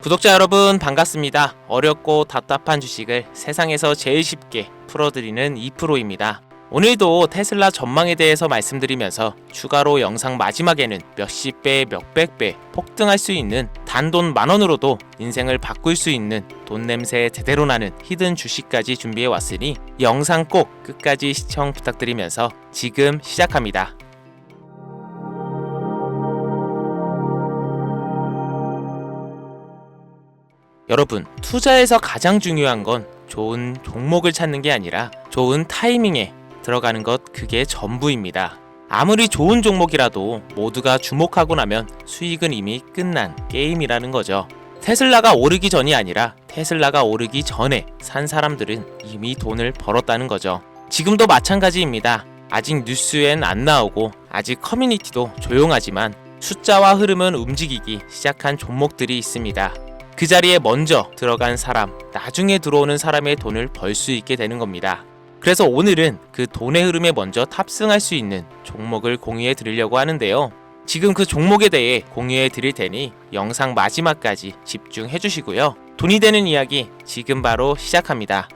구독자 여러분 반갑습니다. 어렵고 답답한 주식을 세상에서 제일 쉽게 풀어드리는 2프로입니다. 오늘도 테슬라 전망에 대해서 말씀드리면서 추가로 영상 마지막에는 몇십 배, 몇백 배 폭등할 수 있는 단돈 10,000원으로도 인생을 바꿀 수 있는 돈 냄새 제대로 나는 히든 주식까지 준비해 왔으니 영상 꼭 끝까지 시청 부탁드리면서 지금 시작합니다. 여러분, 투자에서 가장 중요한 건 좋은 종목을 찾는 게 아니라 좋은 타이밍에 들어가는 것, 그게 전부입니다. 아무리 좋은 종목이라도 모두가 주목하고 나면 수익은 이미 끝난 게임이라는 거죠. 테슬라가 오르기 전이 아니라 테슬라가 오르기 전에 산 사람들은 이미 돈을 벌었다는 거죠. 지금도 마찬가지입니다. 아직 뉴스엔 안 나오고 아직 커뮤니티도 조용하지만 숫자와 흐름은 움직이기 시작한 종목들이 있습니다. 그 자리에 먼저 들어간 사람, 나중에 들어오는 사람의 돈을 벌 수 있게 되는 겁니다. 그래서 오늘은 그 돈의 흐름에 먼저 탑승할 수 있는 종목을 공유해 드리려고 하는데요. 지금 그 종목에 대해 공유해 드릴 테니 영상 마지막까지 집중해 주시고요. 돈이 되는 이야기 지금 바로 시작합니다.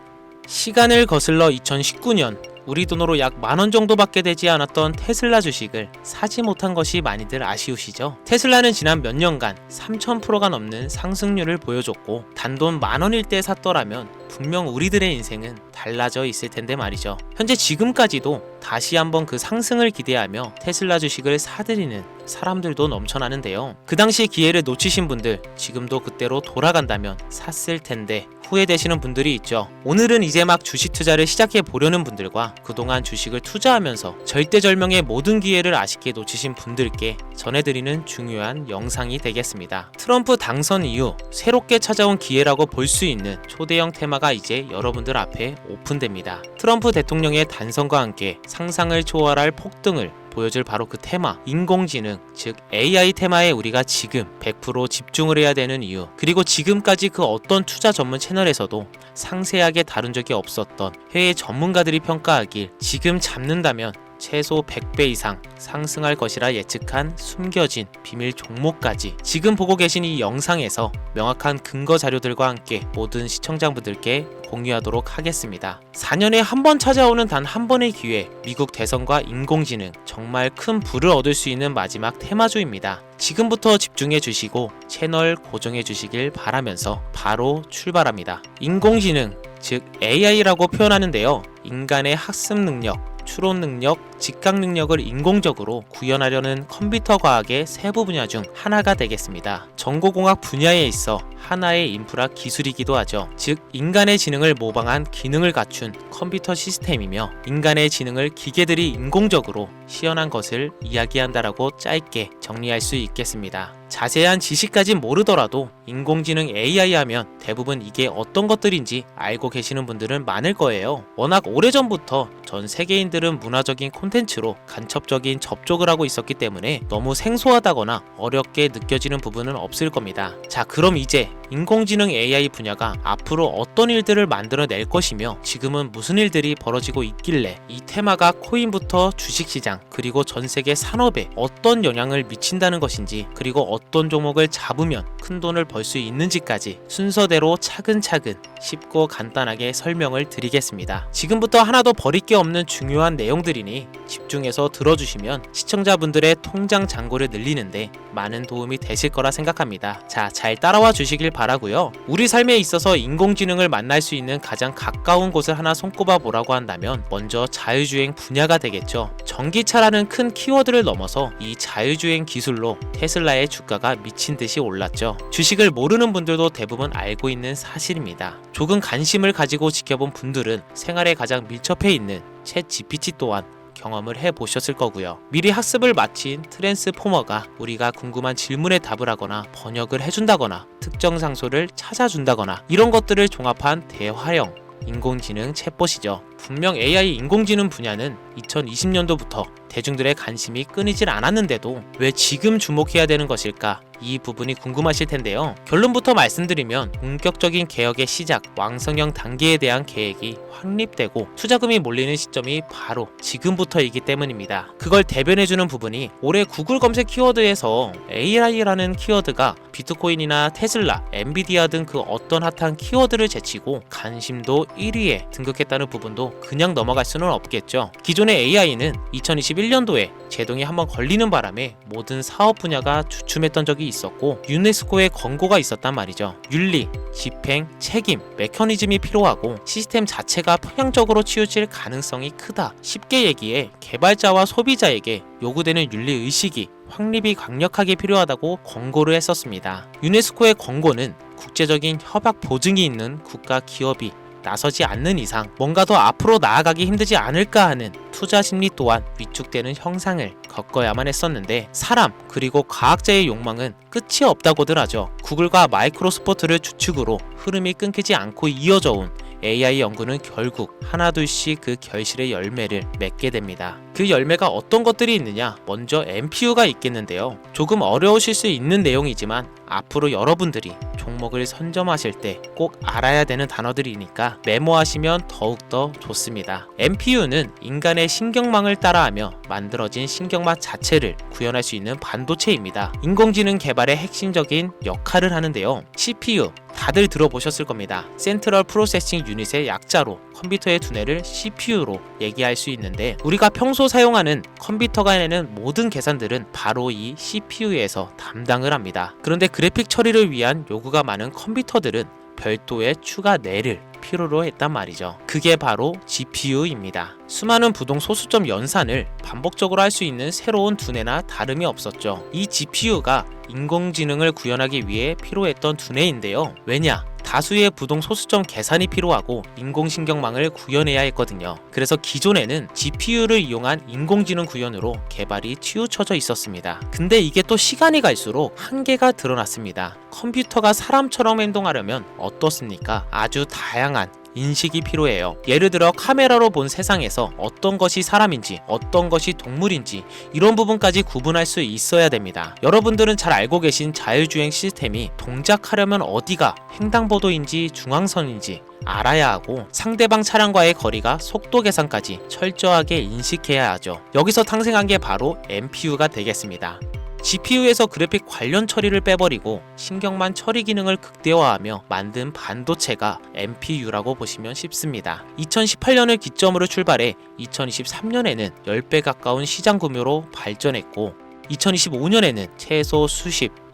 시간을 거슬러 2019년 우리 돈으로 약 10,000원 정도밖에 되지 않았던 테슬라 주식을 사지 못한 것이 많이들 아쉬우시죠? 테슬라는 지난 몇 년간 3000%가 넘는 상승률을 보여줬고 단돈 10,000원일 때 샀더라면 분명 우리들의 인생은 달라져 있을 텐데 말이죠. 현재 지금까지도 다시 한번 그 상승을 기대하며 테슬라 주식을 사들이는 사람들도 넘쳐나는데요. 그 당시 기회를 놓치신 분들, 지금도 그때로 돌아간다면 샀을 텐데 후회되시는 분들이 있죠. 오늘은 이제 막 주식 투자를 시작해 보려는 분들과 그동안 주식을 투자하면서 절대절명의 모든 기회를 아쉽게 놓치신 분들께 전해드리는 중요한 영상이 되겠습니다. 트럼프 당선 이후 새롭게 찾아온 기회라고 볼 수 있는 초대형 테마가 이제 여러분들 앞에 오픈됩니다. 트럼프 대통령의 단선과 함께 상상을 초월할 폭등을 보여줄 바로 그 테마, 인공지능, 즉 AI 테마에 우리가 지금 100% 집중을 해야 되는 이유, 그리고 지금까지 그 어떤 투자 전문 채널에서도 상세하게 다룬 적이 없었던 해외 전문가들이 평가하길 지금 잡는다면 최소 100배 이상 상승할 것이라 예측한 숨겨진 비밀 종목까지 지금 보고 계신 이 영상에서 명확한 근거 자료들과 함께 모든 시청자분들께 공유하도록 하겠습니다. 4년에 한 번 찾아오는 단 한 번의 기회, 미국 대선과 인공지능, 정말 큰 부를 얻을 수 있는 마지막 테마주입니다. 지금부터 집중해 주시고 채널 고정해 주시길 바라면서 바로 출발합니다. 인공지능, 즉 AI라고 표현하는데요. 인간의 학습 능력, 추론 능력, 직각 능력을 인공적으로 구현하려는 컴퓨터 과학의 세부 분야 중 하나가 되겠습니다. 정보공학 분야에 있어 하나의 인프라 기술이기도 하죠. 즉 인간의 지능을 모방한 기능을 갖춘 컴퓨터 시스템이며 인간의 지능을 기계들이 인공적으로 시연한 것을 이야기한다라고 짧게 정리할 수 있겠습니다. 자세한 지식까진 모르더라도 인공지능 AI 하면 대부분 이게 어떤 것들인지 알고 계시는 분들은 많을 거예요. 워낙 오래전부터 전 세계인들은 문화적인 콘텐츠로 간접적인 접촉을 하고 있었기 때문에 너무 생소하다거나 어렵게 느껴지는 부분은 없을 겁니다. 자, 그럼 이제 인공지능 AI 분야가 앞으로 어떤 일들을 만들어낼 것이며 지금은 무슨 일들이 벌어지고 있길래 이 테마가 코인부터 주식시장 그리고 전 세계 산업에 어떤 영향을 미친다는 것인지, 그리고 어떤 종목을 잡으면 큰 돈을 벌 수 있는지까지 순서대로 차근차근 쉽고 간단하게 설명을 드리겠습니다. 지금부터 하나도 버릴 게 없는 중요한 내용들이니 집중해서 들어주시면 시청자분들의 통장 잔고를 늘리는데 많은 도움이 되실 거라 생각합니다. 자, 잘 따라와 주시길 바라고요. 우리 삶에 있어서 인공지능을 만날 수 있는 가장 가까운 곳을 하나 손꼽아 보라고 한다면 먼저 자율주행 분야가 되겠죠. 전기차라는 큰 키워드를 넘어서 이 자율주행 기술로 테슬라의 주가가 미친 듯이 올랐죠. 주식을 모르는 분들도 대부분 알고 있는 사실입니다. 조금 관심을 가지고 지켜본 분들은 생활에 가장 밀접해 있는 챗 GPT 또한 경험을 해보셨을 거고요. 미리 학습을 마친 트랜스포머가 우리가 궁금한 질문에 답을 하거나 번역을 해준다거나 특정 장소를 찾아준다거나 이런 것들을 종합한 대화형 인공지능 챗봇이죠. 분명 AI 인공지능 분야는 2020년도부터 대중들의 관심이 끊이질 않았는데도 왜 지금 주목해야 되는 것일까? 이 부분이 궁금하실 텐데요. 결론부터 말씀드리면 본격적인 개혁의 시작, 왕성형 단계에 대한 계획이 확립되고 투자금이 몰리는 시점이 바로 지금부터이기 때문입니다. 그걸 대변해주는 부분이 올해 구글 검색 키워드에서 AI라는 키워드가 비트코인이나 테슬라, 엔비디아 등 그 어떤 핫한 키워드를 제치고 관심도 1위에 등극했다는 부분도 그냥 넘어갈 수는 없겠죠. 기존의 AI는 2021년도에 제동이 한번 걸리는 바람에 모든 사업 분야가 주춤했던 적이 있었고 유네스코의 권고가 있었단 말이죠. 윤리, 집행, 책임, 메커니즘이 필요하고 시스템 자체가 평양적으로 치우칠 가능성이 크다. 쉽게 얘기해 개발자와 소비자에게 요구되는 윤리 의식이 확립이 강력하게 필요하다고 권고를 했었습니다. 유네스코의 권고는 국제적인 협약 보증이 있는 국가 기업이 나서지 않는 이상 뭔가 더 앞으로 나아가기 힘들지 않을까 하는 투자 심리 또한 위축되는 형상을 겪어야만 했었는데 사람 그리고 과학자의 욕망은 끝이 없다고들 하죠. 구글과 마이크로소프트를 주축으로 흐름이 끊기지 않고 이어져 온 AI 연구는 결국 하나둘씩 그 결실의 열매를 맺게 됩니다. 그 열매가 어떤 것들이 있느냐? 먼저 NPU가 있겠는데요. 조금 어려우실 수 있는 내용이지만 앞으로 여러분들이 종목을 선점하실 때 꼭 알아야 되는 단어들이니까 메모하시면 더욱더 좋습니다. NPU는 인간의 신경망을 따라하며 만들어진 신경망 자체를 구현할 수 있는 반도체입니다. 인공지능 개발의 핵심적인 역할을 하는데요. CPU 다들 들어보셨을 겁니다. 센트럴 프로세싱 유닛의 약자로 컴퓨터의 두뇌를 CPU로 얘기할 수 있는데 우리가 평소 사용하는 컴퓨터가 내는 모든 계산들은 바로 이 CPU에서 담당을 합니다. 그런데 그래픽 처리를 위한 요구가 많은 컴퓨터들은 별도의 추가 뇌를 필요로 했단 말이죠. 그게 바로 GPU입니다. 수많은 부동 소수점 연산을 반복적으로 할 수 있는 새로운 두뇌나 다름이 없었죠. 이 GPU가 인공지능을 구현하기 위해 필요했던 두뇌인데요. 왜냐? 다수의 부동 소수점 계산이 필요하고 인공신경망을 구현해야 했거든요. 그래서 기존에는 GPU를 이용한 인공지능 구현으로 개발이 치우쳐져 있었습니다. 근데 이게 또 시간이 갈수록 한계가 드러났습니다. 컴퓨터가 사람처럼 행동하려면 어떻습니까? 아주 다양한 인식이 필요해요. 예를 들어 카메라로 본 세상에서 어떤 것이 사람인지 어떤 것이 동물인지 이런 부분까지 구분할 수 있어야 됩니다. 여러분들은 잘 알고 계신 자율주행 시스템이 동작하려면 어디가 횡단보도인지 중앙선인지 알아야 하고 상대방 차량과의 거리가 속도 계산까지 철저하게 인식해야 하죠. 여기서 탄생한 게 바로 NPU가 되겠습니다. GPU에서 그래픽 관련 처리를 빼버리고 신경만 처리 기능을 극대화하며 만든 반도체가 NPU라고 보시면 쉽습니다. 2018년을 기점으로 출발해 2023년에는 10배 가까운 시장 규모로 발전했고 2025년에는 최소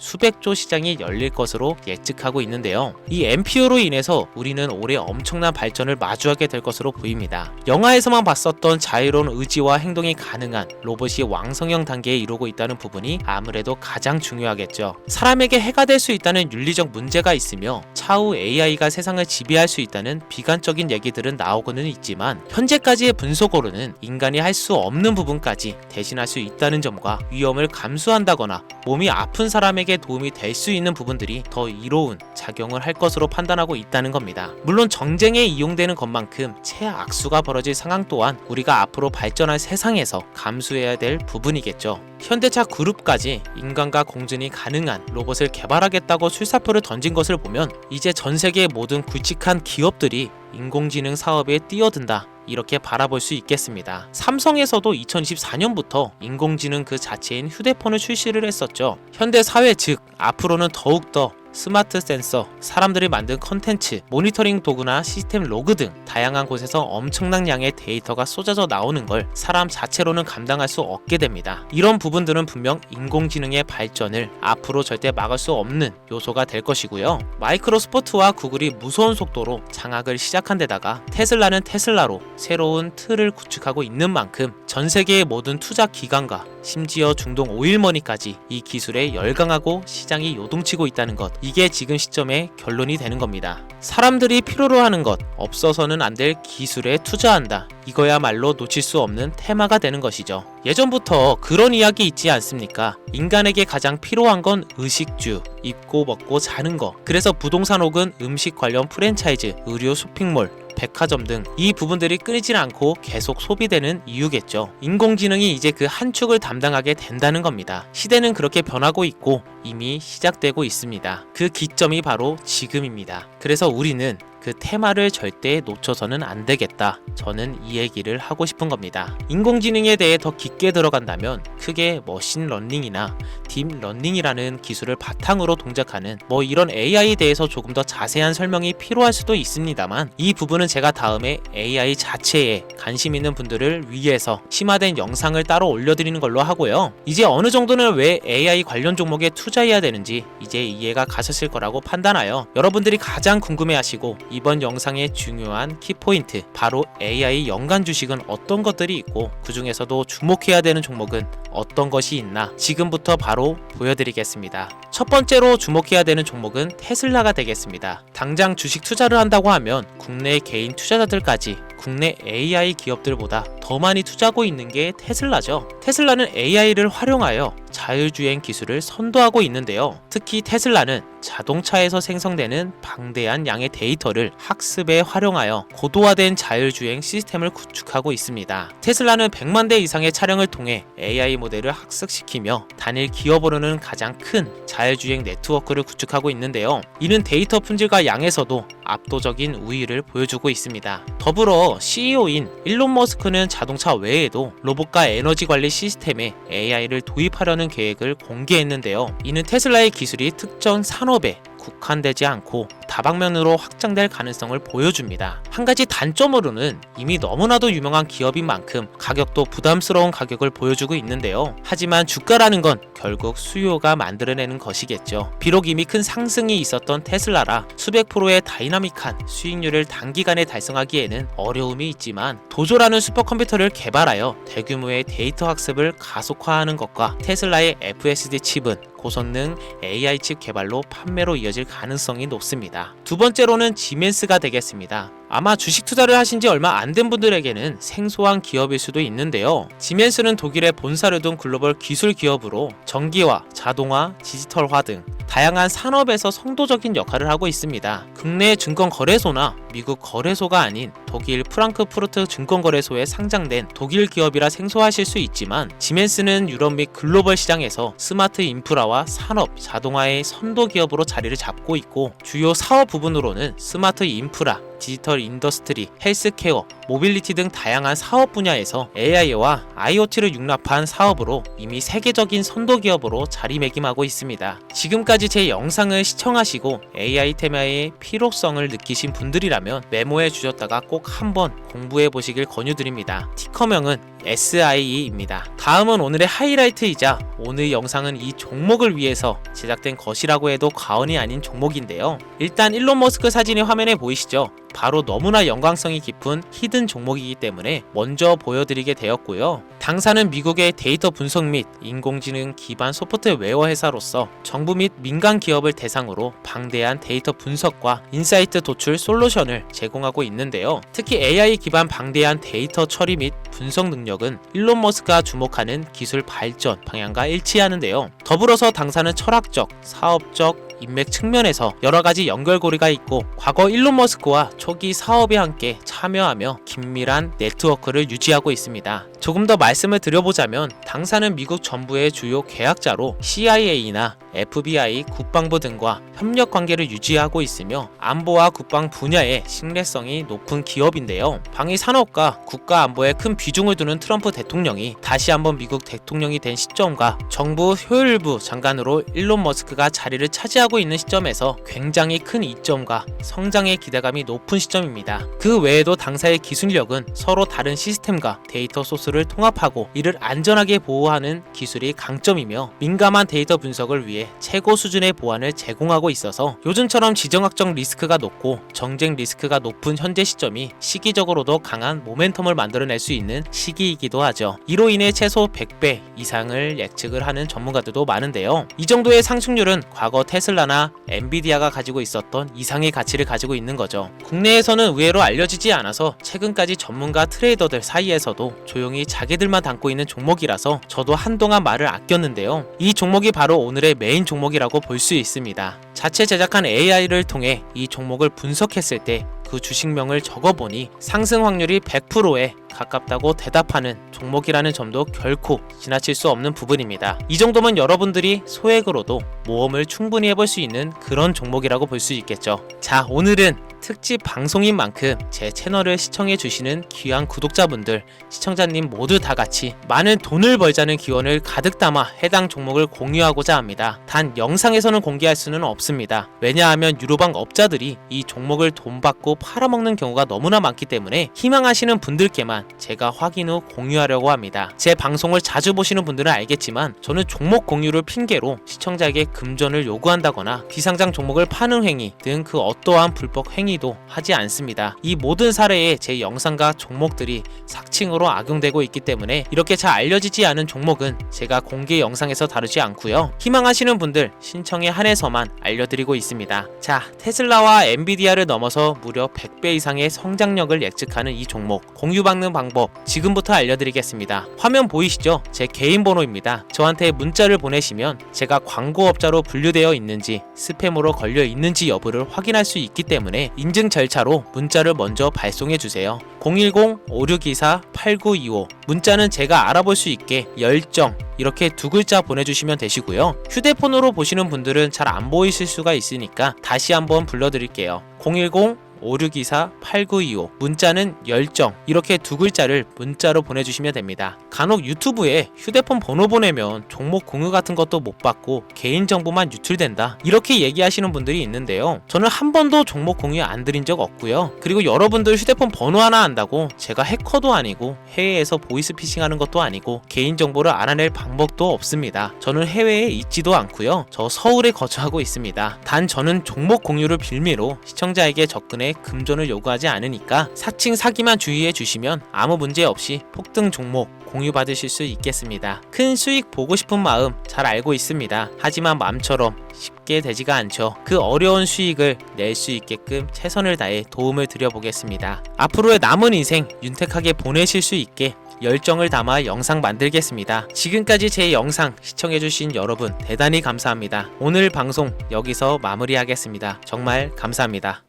수백조 시장이 열릴 것으로 예측하고 있는데요. 이 NPU로 인해서 우리는 올해 엄청난 발전을 마주하게 될 것으로 보입니다. 영화에서만 봤었던 자유로운 의지와 행동이 가능한 로봇이 왕성형 단계에 이루고 있다는 부분이 아무래도 가장 중요하겠죠. 사람에게 해가 될 수 있다는 윤리적 문제가 있으며 차후 AI가 세상을 지배할 수 있다는 비관적인 얘기들은 나오고는 있지만 현재까지의 분석으로는 인간이 할 수 없는 부분까지 대신할 수 있다는 점과 위험을 감수한다거나 몸이 아픈 사람에게 도움이 될 수 있는 부분들이 더 이로운 작용을 할 것으로 판단하고 있다는 겁니다. 물론 정쟁에 이용되는 것만큼 최악수가 벌어질 상황 또한 우리가 앞으로 발전할 세상에서 감수해야 될 부분이겠죠. 현대차 그룹까지 인간과 공존이 가능한 로봇을 개발하겠다고 출사표를 던진 것을 보면 이제 전 세계의 모든 굵직한 기업들이 인공지능 사업에 뛰어든다 이렇게 바라볼 수 있겠습니다. 삼성에서도 2024년부터 인공지능 그 자체인 휴대폰을 출시를 했었죠. 현대 사회 즉 앞으로는 더욱더 스마트 센서, 사람들이 만든 컨텐츠, 모니터링 도구나 시스템 로그 등 다양한 곳에서 엄청난 양의 데이터가 쏟아져 나오는 걸 사람 자체로는 감당할 수 없게 됩니다. 이런 부분들은 분명 인공지능의 발전을 앞으로 절대 막을 수 없는 요소가 될 것이고요. 마이크로소프트와 구글이 무서운 속도로 장악을 시작한 데다가 테슬라는 테슬라로 새로운 틀을 구축하고 있는 만큼 전 세계의 모든 투자 기관과 심지어 중동 오일머니까지 이 기술에 열광하고 시장이 요동치고 있다는 것, 이게 지금 시점의 결론이 되는 겁니다. 사람들이 필요로 하는 것, 없어서는 안 될 기술에 투자한다. 이거야말로 놓칠 수 없는 테마가 되는 것이죠. 예전부터 그런 이야기 있지 않습니까? 인간에게 가장 필요한 건 의식주, 입고 먹고 자는 거. 그래서 부동산 혹은 음식 관련 프랜차이즈, 의료 쇼핑몰, 백화점 등 이 부분들이 끊이질 않고 계속 소비되는 이유겠죠. 인공지능이 이제 그 한 축을 담당하게 된다는 겁니다. 시대는 그렇게 변하고 있고 이미 시작되고 있습니다. 그 기점이 바로 지금입니다. 그래서 우리는 그 테마를 절대 놓쳐서는 안 되겠다. 저는 이 얘기를 하고 싶은 겁니다. 인공지능에 대해 더 깊게 들어간다면 크게 머신러닝이나 딥러닝이라는 기술을 바탕으로 동작하는 이런 AI에 대해서 조금 더 자세한 설명이 필요할 수도 있습니다만 이 부분은 제가 다음에 AI 자체에 관심 있는 분들을 위해서 심화된 영상을 따로 올려드리는 걸로 하고요. 이제 어느 정도는 왜 AI 관련 종목에 투자해야 되는지 이제 이해가 가셨을 거라고 판단하여 여러분들이 가장 궁금해하시고 이번 영상의 중요한 키포인트, 바로 AI 연관 주식은 어떤 것들이 있고 그 중에서도 주목해야 되는 종목은 어떤 것이 있나 지금부터 바로 보여드리겠습니다. 첫 번째로 주목해야 되는 종목은 테슬라가 되겠습니다. 당장 주식 투자를 한다고 하면 국내 개인 투자자들까지 국내 AI 기업들보다 더 많이 투자하고 있는 게 테슬라죠. 테슬라는 AI를 활용하여 자율주행 기술을 선도하고 있는데요. 특히 테슬라는 자동차에서 생성되는 방대한 양의 데이터를 학습에 활용하여 고도화된 자율주행 시스템을 구축하고 있습니다. 테슬라는 100만 대 이상의 차량을 통해 AI 모델을 학습시키며 단일 기업으로는 가장 큰 자율주행 네트워크를 구축하고 있는데요. 이는 데이터 품질과 양에서도 압도적인 우위를 보여주고 있습니다. 더불어 CEO인 일론 머스크는 자동차 외에도 로봇과 에너지 관리 시스템에 AI를 도입하려는 계획을 공개했는데요. 이는 테슬라의 기술이 특정 산업에 국한되지 않고 다방면으로 확장될 가능성을 보여줍니다. 한 가지 단점으로는 이미 너무나도 유명한 기업인 만큼 가격도 부담스러운 가격을 보여주고 있는데요. 하지만 주가라는 건 결국 수요가 만들어내는 것이겠죠. 비록 이미 큰 상승이 있었던 테슬라라 수백 프로의 다이나믹한 수익률을 단기간에 달성하기에는 어려움이 있지만 도조라는 슈퍼컴퓨터를 개발하여 대규모의 데이터 학습을 가속화하는 것과 테슬라의 FSD 칩은 고성능 AI 칩 개발로 판매로 이어질 가능성이 높습니다. 두 번째로는 지멘스가 되겠습니다. 아마 주식 투자를 하신 지 얼마 안 된 분들에게는 생소한 기업일 수도 있는데요. 지멘스는 독일의 본사를 둔 글로벌 기술 기업으로 전기화, 자동화, 디지털화 등 다양한 산업에서 선도적인 역할을 하고 있습니다. 국내 증권거래소나 미국 거래소가 아닌 독일 프랑크푸르트 증권거래소에 상장된 독일 기업이라 생소하실 수 있지만 지멘스는 유럽 및 글로벌 시장에서 스마트 인프라와 산업, 자동화의 선도 기업으로 자리를 잡고 있고 주요 사업 부분으로는 스마트 인프라, 디지털 인더스트리, 헬스케어, 모빌리티 등 다양한 사업 분야에서 AI와 IoT를 융합한 사업으로 이미 세계적인 선도 기업으로 자리매김하고 있습니다. 지금까지 제 영상을 시청하시고 AI 테마의 필요성을 느끼신 분들이라면 메모해 주셨다가 꼭 한번 공부해 보시길 권유드립니다. 티커명은 SIE입니다. 다음은 오늘의 하이라이트이자 오늘 영상은 이 종목을 위해서 제작된 것이라고 해도 과언이 아닌 종목인데요. 일단 일론 머스크 사진이 화면에 보이시죠? 바로 너무나 연관성이 깊은 히든 종목이기 때문에 먼저 보여드리게 되었고요. 당사는 미국의 데이터 분석 및 인공지능 기반 소프트웨어 회사로서 정부 및 민간 기업을 대상으로 방대한 데이터 분석과 인사이트 도출 솔루션을 제공하고 있는데요. 특히 AI 기반 방대한 데이터 처리 및 분석 능력은 일론 머스크가 주목하는 기술 발전 방향과 일치하는데요. 더불어서 당사는 철학적, 사업적, 인맥 측면에서 여러가지 연결고리가 있고 과거 일론 머스크와 초기 사업에 함께 참여하며 긴밀한 네트워크를 유지하고 있습니다. 조금 더 말씀을 드려보자면 당사는 미국 정부의 주요 계약자로 CIA나 FBI, 국방부 등과 협력 관계를 유지하고 있으며 안보와 국방 분야의 신뢰성이 높은 기업인데요. 방위 산업과 국가 안보에 큰 비중을 두는 트럼프 대통령이 다시 한번 미국 대통령이 된 시점과 정부 효율부 장관으로 일론 머스크가 자리를 차지하고 있는 시점에서 굉장히 큰 이점과 성장의 기대감이 높은 시점입니다. 그 외에도 당사의 기술력은 서로 다른 시스템과 데이터 소스를 통합하고 이를 안전하게 보호하는 기술이 강점이며 민감한 데이터 분석을 위해 최고 수준의 보안을 제공하고 있어서 요즘처럼 지정학적 리스크가 높고 정쟁 리스크가 높은 현재 시점이 시기적으로도 강한 모멘텀을 만들어낼 수 있는 시기이기도 하죠. 이로 인해 최소 100배 이상을 예측을 하는 전문가들도 많은데요. 이 정도의 상승률은 과거 테슬라나 엔비디아가 가지고 있었던 이상의 가치를 가지고 있는 거죠. 국내에서는 의외로 알려지지 않아서 최근까지 전문가 트레이더들 사이에서도 조용히 자기들만 담고 있는 종목이라서 저도 한동안 말을 아꼈는데요. 이 종목이 바로 오늘의 메인 종목이라고 볼 수 있습니다. 자체 제작한 AI를 통해 이 종목을 분석했을 때 그 주식명을 적어보니 상승 확률이 100%에 가깝다고 대답하는 종목이라는 점도 결코 지나칠 수 없는 부분입니다. 이 정도면 여러분들이 소액으로도 모험을 충분히 해볼 수 있는 그런 종목이라고 볼 수 있겠죠. 자, 오늘은 특집 방송인 만큼 제 채널을 시청해주시는 귀한 구독자분들, 시청자님 모두 다 같이 많은 돈을 벌자는 기원을 가득 담아 해당 종목을 공유하고자 합니다. 단 영상에서는 공개할 수는 없습니다. 왜냐하면 유로방 업자들이 이 종목을 돈 받고 팔아먹는 경우가 너무나 많기 때문에 희망하시는 분들께만 제가 확인 후 공유하려고 합니다. 제 방송을 자주 보시는 분들은 알겠지만 저는 종목 공유를 핑계로 시청자에게 금전을 요구한다거나 비상장 종목을 파는 행위 등 그 어떠한 불법 행위도 하지 않습니다. 이 모든 사례에 제 영상과 종목들이 삭칭으로 악용되고 있기 때문에 이렇게 잘 알려지지 않은 종목은 제가 공개 영상에서 다루지 않고요. 희망하시는 분들 신청에 한해서만 알려드리고 있습니다. 자, 테슬라와 엔비디아를 넘어서 무려 100배 이상의 성장력을 예측하는 이 종목 공유받는 방법 지금부터 알려드리겠습니다. 화면 보이시죠? 제 개인 번호입니다. 저한테 문자를 보내시면 제가 광고업자로 분류되어 있는지 스팸으로 걸려 있는지 여부를 확인할 수 있기 때문에 인증 절차로 문자를 먼저 발송해주세요. 010-5624-8925 문자는 제가 알아볼 수 있게 열정 이렇게 두 글자 보내주시면 되시고요. 휴대폰으로 보시는 분들은 잘 안 보이실 수가 있으니까 다시 한번 불러드릴게요. 010-5624-8925 문자는 열정 이렇게 두 글자를 문자로 보내주시면 됩니다. 간혹 유튜브에 휴대폰 번호 보내면 종목 공유 같은 것도 못 받고 개인정보만 유출된다 이렇게 얘기하시는 분들이 있는데요. 저는 한 번도 종목 공유 안 드린 적 없고요. 그리고 여러분들 휴대폰 번호 하나 안다고 제가 해커도 아니고 해외에서 보이스피싱 하는 것도 아니고 개인정보를 알아낼 방법도 없습니다. 저는 해외에 있지도 않고요. 저 서울에 거주하고 있습니다. 단 저는 종목 공유를 빌미로 시청자에게 접근해 금전을 요구하지 않으니까 사칭 사기만 주의해 주시면 아무 문제 없이 폭등 종목 공유받으실 수 있겠습니다. 큰 수익 보고 싶은 마음 잘 알고 있습니다. 하지만 마음처럼 쉽게 되지가 않죠. 그 어려운 수익을 낼 수 있게끔 최선을 다해 도움을 드려보겠습니다. 앞으로의 남은 인생 윤택하게 보내실 수 있게 열정을 담아 영상 만들겠습니다. 지금까지 제 영상 시청해주신 여러분 대단히 감사합니다. 오늘 방송 여기서 마무리하겠습니다. 정말 감사합니다.